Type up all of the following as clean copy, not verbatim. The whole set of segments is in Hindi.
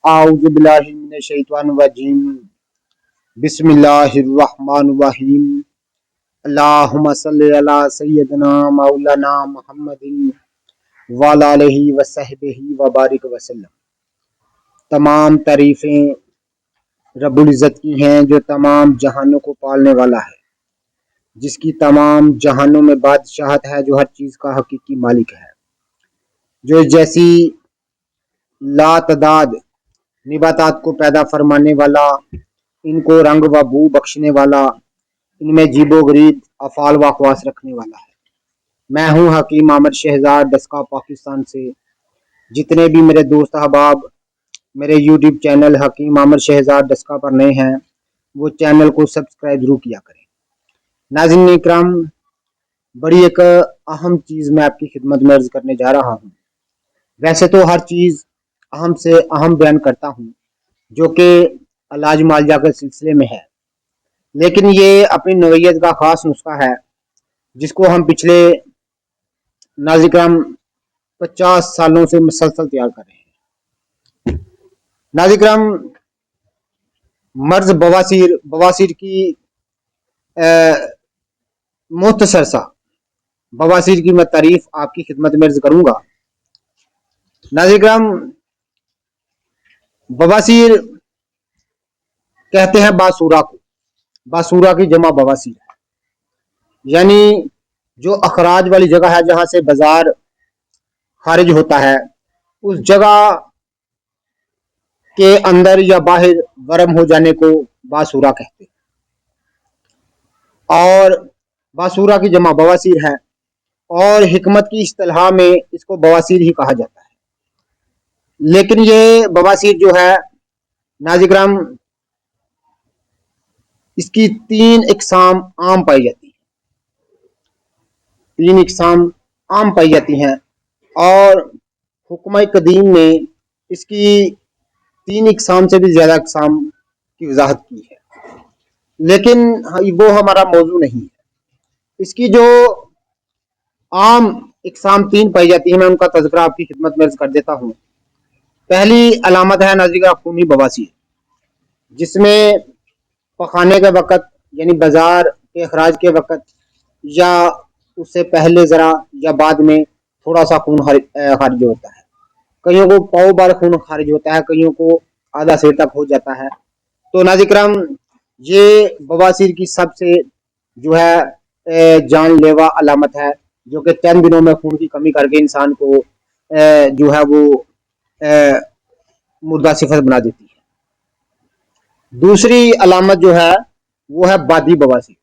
आऊज़ु बिल्लाहि मिनश शैतानिर रजीम। बिस्मिल्लाहिर्रहमानिर्रहीम। अल्लाहुम्मा सल्लि अला सय्यिदना मौलाना मुहम्मदिन व अला आलिहि व सहबिही व बारिक वसल्लम। तमाम तारीफ़ें रब्बुल इज़्ज़त की हैं जो तमाम जहानों को पालने वाला है, जिसकी तमाम जहानों में बादशाहत है, जो हर चीज़ का हकीकी मालिक है, जो जैसी लातदाद निबातात को पैदा फरमाने वाला, इनको रंग व बू बख्शने वाला, इनमें जीबो गरीब अफ़ाल व अख़वास रखने वाला है। मैं हूँ हकीम आमर शहजाद डस्का पाकिस्तान से। जितने भी मेरे दोस्त अहबाब मेरे यूट्यूब चैनल हकीम आमर शहजाद डस्का पर नए हैं, वो चैनल को सब्सक्राइब जरूर किया करें। नाज़रीन इकराम, बड़ी एक अहम चीज़ मैं आपकी खिदमत में अर्ज़ करने जा रहा हूँ। वैसे तो हर चीज़ अहम से अहम बयान करता हूँ, जो कि इलाज मालजा के सिलसिले में है, लेकिन ये अपनी नौइयत का ख़ास नुस्खा है, जिसको हम पिछले नाज़िकराम 50 सालों से मुसलसल तैयार कर रहे हैं। नाज़िकराम, मर्ज बवासीर बवासीर की मुख्तसर सा बवासीर की मैं तारीफ आपकी खिदमत में अर्ज करूंगा। नाज़िकराम, बवासीर कहते हैं बासूरा को। बासूरा की जमा बवासीर है, यानी जो अखराज वाली जगह है, जहां से बाजार खारिज होता है, उस जगह के अंदर या बाहर वरम हो जाने को बासूरा कहते हैं। और बासूरा की जमा बवासीर है, और हिकमत की इस्तिलाह में इसको बवासीर ही कहा जाता है। लेकिन ये बवासीर जो है नाज़िकराम, इसकी 3 इकसाम आम पाई जाती है। 3 इकसाम आम पाई जाती हैं, और हुक्म कदीम ने इसकी 3 इकसाम से भी ज्यादा इकसाम की वजाहत की है, लेकिन वो हमारा मौजू नहीं है। इसकी जो आम इकसाम 3 पाई जाती है, मैं उनका तज़किरा आपकी खिदमत में अर्ज कर देता हूँ। पहली अलामत है नाज़िकराम खूनी बवासीर, जिसमें पकाने के वक़्त यानी बाजार के अखराज के वक़्त या उससे पहले ज़रा या बाद में थोड़ा सा खून खारिज होता है। कईयों को पाव बार खून खारिज होता है, कईयों को आधा सिर तक हो जाता है। तो नाज़िकराम, ये बवासीर की सबसे जो है जानलेवा अलामत है, जो कि चंद दिनों में खून की कमी करके इंसान को जो है वो मुर्दा सिफत बना देती है। दूसरी अलामत जो है वो है बादी बवासीर।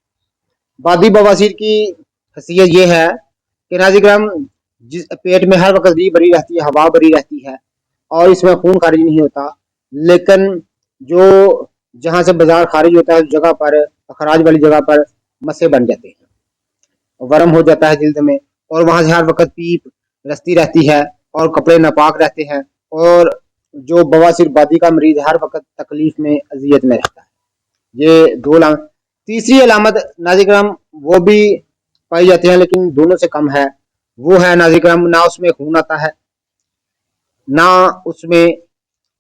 बादी बवासीर की हसीयत ये है कि नाज़िकराम, जिस पेट में हर वक्त री भरी रहती है, हवा भरी रहती है, और इसमें खून खारिज नहीं होता, लेकिन जो जहां से बाजार खारिज होता है उस जगह पर, अखराज वाली जगह पर मस्से बन जाते हैं, वरम हो जाता है जिल्द में, और वहां से हर वक्त पीप रस्ती रहती है, और कपड़े नापाक रहते हैं, और जो बवासीर बादी का मरीज हर वक्त तकलीफ में, अजियत में रहता है। ये 2 अलामत। तीसरी अलामत नाज़िकराम वो भी पाई जाती है, लेकिन दोनों से कम है। वो है नाज़िकराम, ना उसमें खून आता है, ना उसमें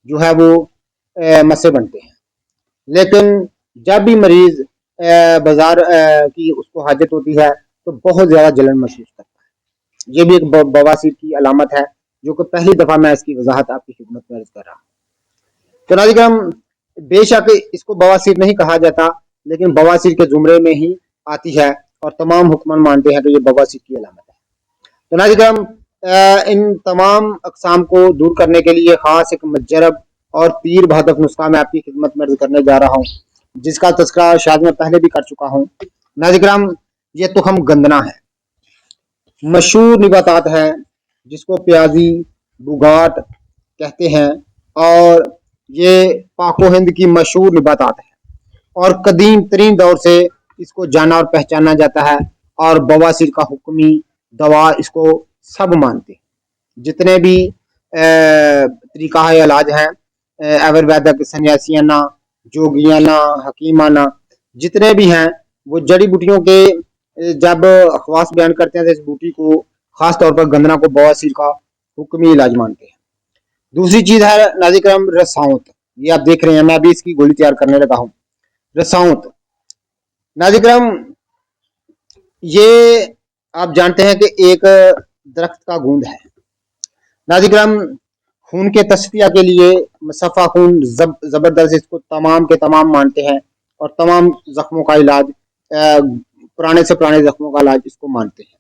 जो है वो मस्से बनते हैं, लेकिन जब भी मरीज बाजार की उसको हाजत होती है, तो बहुत ज्यादा जलन महसूस करता है। ये भी एक बवासीर की अलामत है, जो कि पहली दफा मैं इसकी वजाहत आपकी खिदमत में अर्ज कर रहा हूँ। तो नाज़िकराम, बेशक इसको बवासीर नहीं कहा जाता, लेकिन बवासीर के जुमरे में ही आती है, और तमाम हुक्मरान मानते हैं कि ये बवासीर की अलामत है। तो नाज़िकराम, इन तमाम अक़साम को दूर करने के लिए खास एक मजरब और तीर बहादुर नुस्खा मैं आपकी खिदमत में अर्ज करने जा रहा हूँ, जिसका तज़किरा शायद मैं पहले भी कर चुका हूँ। नाज़िकराम, ये तुखम गंदना है, मशहूर निबातात है, जिसको प्याजी बुगाट कहते हैं, और ये पाको हिंद की मशहूर निबातात है, और कदीम तरीन दौर से इसको जाना और पहचाना जाता है, और बवासीर का हुक्मी दवा इसको सब मानते हैं। जितने भी तरीका इलाज हैं, आयुर्वेदिक, सन्यासियाना, जोगियाना, हकीमाना, जितने भी हैं, वो जड़ी बूटियों के जब अखवास बयान करते हैं, तो इस बूटी को खास तौर पर गंदना को बवासीर का हुक्मी इलाज मानते हैं। दूसरी चीज है नाजिक्रम रसाउत। ये आप देख रहे हैं, मैं अभी इसकी गोली तैयार करने लगा हूँ। रसाउत नाजिक्रम, ये आप जानते हैं कि एक दरख्त का गूंद है। नाजिक्रम खून के तस्फिया के लिए सफ़ा खून ज़बरदस्त इसको तमाम के तमाम मानते हैं, और तमाम ज़ख्मों का इलाज, पुराने से पुराने ज़ख्मों का इलाज इसको मानते हैं,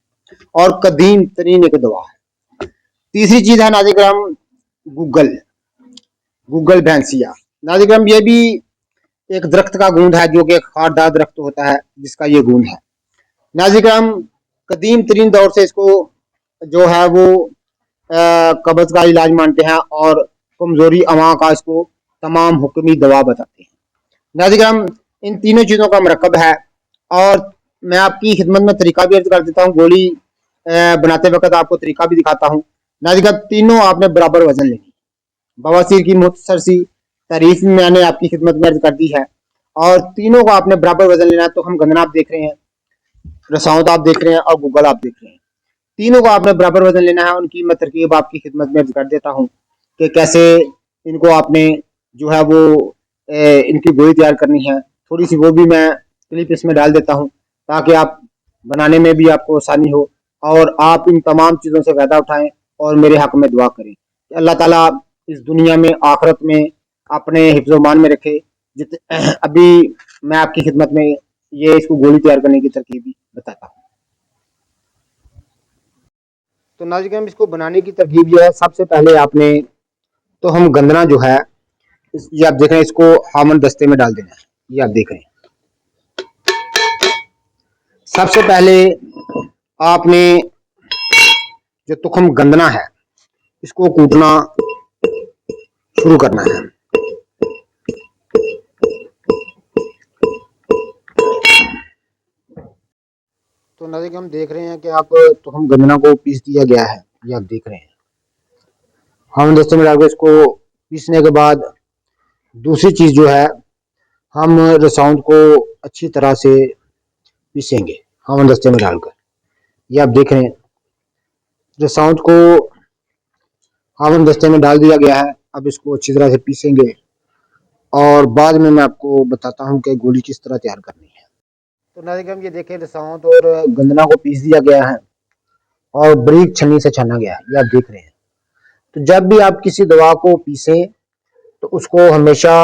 और कदीम तरीन एक दवा है। तीसरी चीज़ है नाजिक्रम गूगल, गूगल भैंसिया। नाजिक्रम ये भी एक दरख्त का गूंद है, जो कि एक खारदार दरख्त होता है जिसका ये गूंद है। नाजिक्रम कदीम तरीन दौर से इसको जो है वो कब्ज का इलाज मानते हैं, और कमजोरी अमा का इसको तमाम हुक्मी दवा बताते हैं। नाज़िम, इन तीनों चीज़ों का मरकब है। और मैं आपकी खिदमत में तरीका भी अर्ज कर देता हूँ, गोली बनाते वक्त आपको तरीका भी दिखाता हूँ। नाज़िम, तीनों आपने बराबर वजन लेनी। बवासीर की मुख्तसर सी तारीफ मैंने आपकी खिदमत में अर्ज कर दी है, और तीनों को आपने बराबर वजन लेना है। तो हम गंदना आप देख रहे हैं, रसावत आप देख रहे हैं, और गूगल आप देख रहे हैं। तीनों को आपने बराबर वजन लेना है। उनकी मैं तरकीब आपकी खिदमत में कर देता हूँ कि कैसे इनको आपने जो है वो इनकी गोली तैयार करनी है। थोड़ी सी वो भी मैं क्लिप इसमें डाल देता हूँ, ताकि आप बनाने में भी आपको आसानी हो, और आप इन तमाम चीज़ों से फ़ायदा उठाएं, और मेरे हक़ में दुआ करें कि अल्लाह ताला इस दुनिया में आखिरत में अपने हिफ्ज़-ओ-मान में रखे। जित अभी मैं आपकी खिदमत में ये इसको गोली तैयार करने की तरकीब भी बताता हूँ। तो नाज़िम, इसको बनाने की तरकीब ये है, सबसे पहले आपने, तो हम गंदना जो है, ये आप देख रहे हैं, इसको हामन दस्ते में डाल देना है। ये आप देख रहे हैं। सबसे पहले आपने जो तुखम गंदना है, इसको कूटना शुरू करना है। तो नाज़िम, हम देख रहे हैं कि आप तुखम गंदना को पीस दिया गया है। ये आप देख रहे हैं। हामन दस्ते में डालकर इसको पीसने के बाद दूसरी चीज़ जो है, हम रसाउंड को अच्छी तरह से पीसेंगे हामन दस्ते में डालकर। ये आप देख रहे हैं, रसाउंड को हामन दस्ते में डाल दिया गया है। अब इसको अच्छी तरह से पीसेंगे, और बाद में मैं आपको बताता हूँ कि गोली किस तरह तैयार करनी है। तो नाज़िम, ये देखें, रसाउंड और गंदना को पीस दिया गया है, और बारीक छन्नी से छाना गया है। ये आप देख रहे हैं। तो जब भी आप किसी दवा को पीसें, तो उसको हमेशा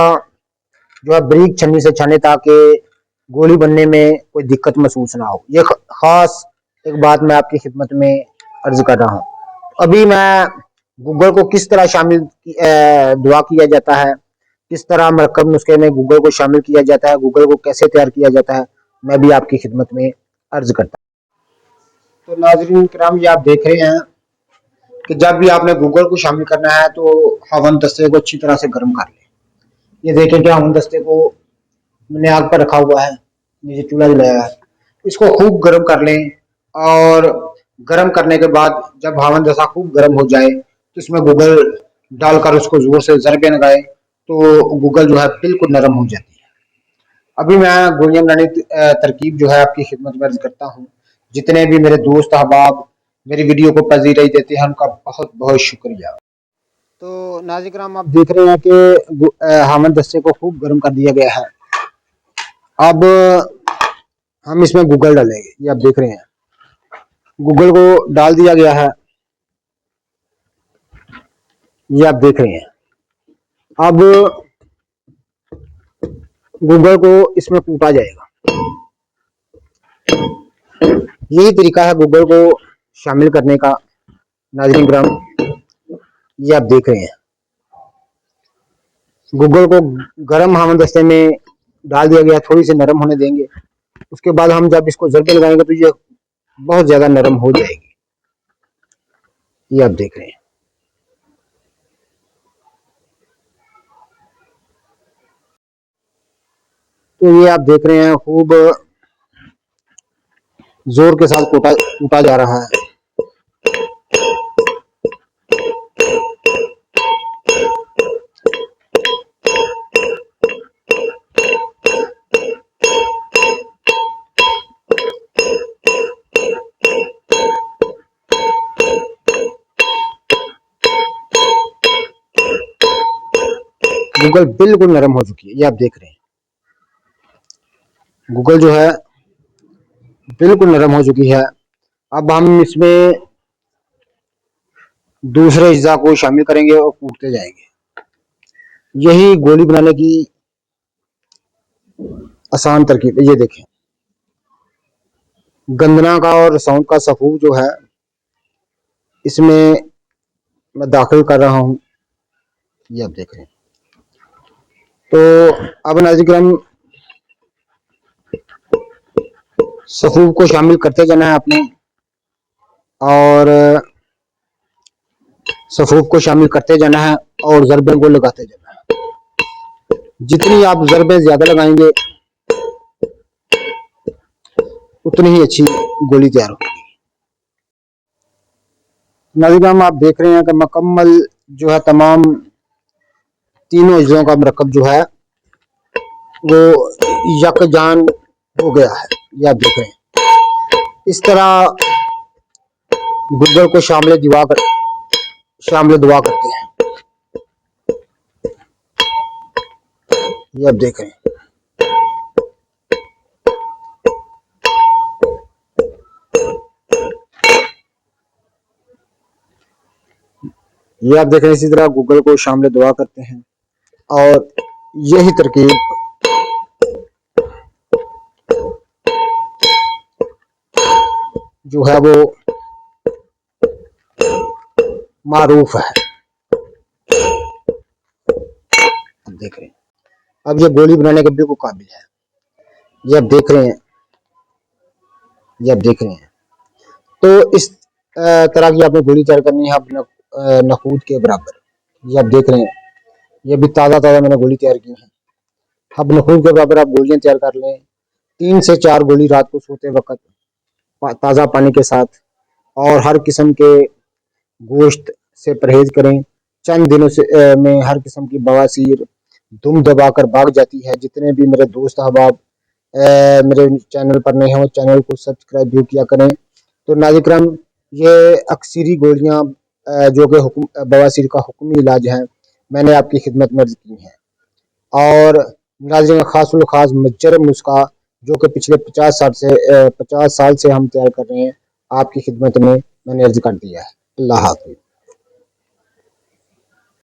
जो है बारीक छन्नी से छाने, ताकि गोली बनने में कोई दिक्कत महसूस ना हो। ये खास एक बात मैं आपकी खिदमत में अर्ज कर रहा हूँ। अभी मैं गूगल को किस तरह शामिल दुआ किया जाता है, किस तरह मरकब नुस्खे में गूगल को शामिल किया जाता है, गूगल को कैसे तैयार किया जाता है, मैं भी आपकी खिदमत में अर्ज करता हूँ। तो नाज़रीन किराम, ये आप देख रहे हैं कि जब भी आपने गूगल को शामिल करना है, तो हवन दस्ते को अच्छी तरह से गर्म कर लें। ये देखें कि हवन दस्ते को मैंने आग पर रखा हुआ है, नीचे चूल्हा जलाया है। इसको खूब गर्म कर लें, और गर्म करने के बाद जब हावन दस्ता खूब गर्म हो जाए, तो इसमें गूगल डालकर उसको जोर से ज़रबे लगाए, तो गूगल जो है बिल्कुल नरम हो जाती है। अभी मैं गोलियां बनाने की तरकीब जो है आपकी खिदमत में अर्ज करता हूँ। जितने भी मेरे दोस्त अहबाब मेरी वीडियो को पजीराई देते हैं, उनका बहुत बहुत शुक्रिया। तो नाज़िम, आप देख रहे हैं कि हामन दस्ते को खूब गर्म कर दिया गया है। अब हम इसमें गूगल डालेंगे। ये आप देख रहे हैं, गूगल को डाल दिया गया है। ये आप देख रहे हैं। अब गूगल को इसमें कूटा जाएगा। यही तरीका है गूगल को शामिल करने का। नाज़रीन किराम, ये आप देख रहे हैं, गूगल को गर्म हामन दस्ते में डाल दिया गया, थोड़ी सी नरम होने देंगे। उसके बाद हम जब इसको ज़रबे लगाएंगे, तो ये बहुत ज़्यादा नरम हो जाएगी। ये आप देख रहे हैं। तो ये आप देख रहे हैं, खूब जोर के साथ कूटा कूटा जा रहा है। गूगल बिल्कुल नरम हो चुकी है, ये आप देख रहे हैं। गूगल जो है बिल्कुल नरम हो चुकी है। अब हम इसमें दूसरे अज्जा को शामिल करेंगे और कूटते जाएंगे। यही गोली बनाने की आसान तरकीब है। ये देखें, गंदना का और साउंड का सफूफ जो है इसमें मैं दाखिल कर रहा हूं, ये आप देख रहे हैं। तो अब नाज़रीन सफूफ को शामिल करते जाना है आपने, और सफूफ को शामिल करते जाना है और ज़रबे को लगाते जाना है। जितनी आप ज़रबे ज्यादा लगाएंगे उतनी ही अच्छी गोली तैयार होगी। नाज़रीन आप देख रहे हैं कि मुकम्मल जो है तमाम तीनों अज्जों का मरकब जो है वो यकजान हो गया है, ये आप देख रहे हैं। इस तरह गूगल को शामिल दुआ करते हैं, ये आप देख रहे हैं। ये आप देख रहे हैं, इसी तरह गूगल को शामिल दुआ करते हैं और यही तरकीब जो है वो मारूफ है। अब देख रहे हैं, अब ये गोली बनाने के बिल्कुल काबिल है, ये आप देख रहे हैं, ये आप देख रहे हैं। तो इस तरह की आपने गोली तैयार करनी है अपने नखूद के बराबर। ये आप देख रहे हैं, ये भी ताज़ा मैंने गोली तैयार की है। अब नखूद के बराबर आप गोलियां तैयार कर लें। 3 से 4 गोली रात को सोते वक्त ताज़ा पानी के साथ, और हर किस्म के गोश्त से परहेज करें। चंद दिनों से में हर किस्म की बवासीर दुम दबाकर भाग जाती है। जितने भी मेरे दोस्त अहबाब मेरे चैनल पर नए हैं वो चैनल को सब्सक्राइब भी किया करें। तो नाज़रीन ये अक्सरी गोलियां जो कि बवासीर का हुक्मी इलाज है, मैंने आपकी खिदमत में अर्ज की हैं। और नाज़रीन खास मज्जर नुस्खा जो कि पिछले 50 साल से हम तैयार कर रहे हैं, आपकी खिदमत में मैंने अर्ज कर दिया है। अल्लाह हाफ़िज़।